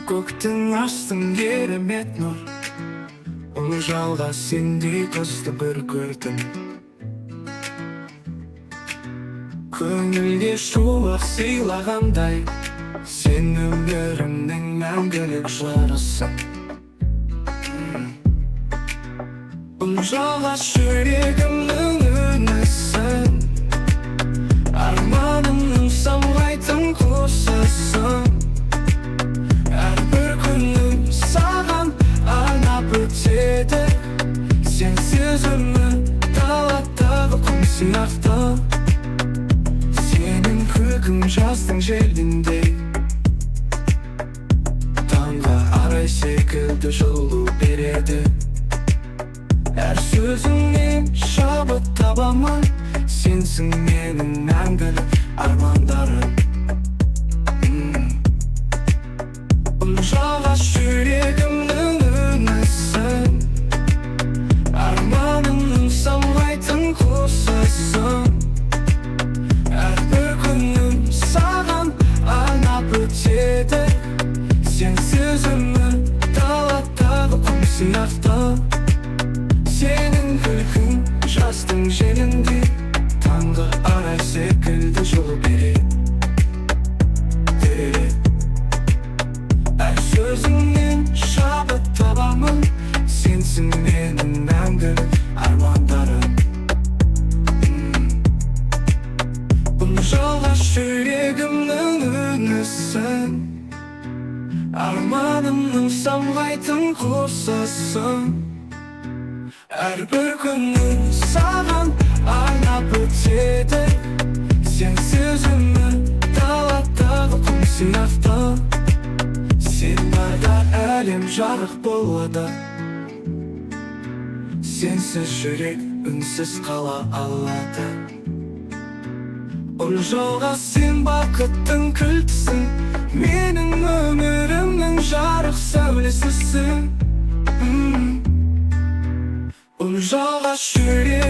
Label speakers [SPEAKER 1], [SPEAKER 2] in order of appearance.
[SPEAKER 1] көктің астың керемет нұр, ұлы жалға сендей қызды бір көрдім. Көңілге шуақ сыйлағандай, сен өмірімнің мәңгілік жарысың. Ұлжалғас жүрегімнің үнісің, арманымның самғайтын құсысың. Әрбір күнім саған арнап өтеді, сенсіз өмір даладағы құм сияқты. Сенің күлкің жаздың желіндей, таңға арай секілді жылу береді. Әр сөзіңнен шабыт табамын, сенсің менің мәңгілік армандарым. Ұлжалғас жүрегімнің үнісің, арманымның самғайтын құсысың. Әрбір күнім саған арнап өтеді, сенсіз өмір даладағы құм сияқты. Сенің күлкің жаздың желіндей, таңғы арай секілді жылу береді. Әр сөзіңнен шабыт табамын, сенсің менің мәңгілік армандарым. Ұлжалғас жүрегімнің үнісің, арманымның самғайтын құсысың. Әрбір күнім саған арнап өтеді, сенсіз өмір даладағы құм сияқты. Сен барда әлем жарық болады, сенсіз жүрек үнсіз қала алады. Ұлжалғас сен бақыттың кілтісің, менің өмірімнің жарық сәулесісің. Ұлжалғас жүрек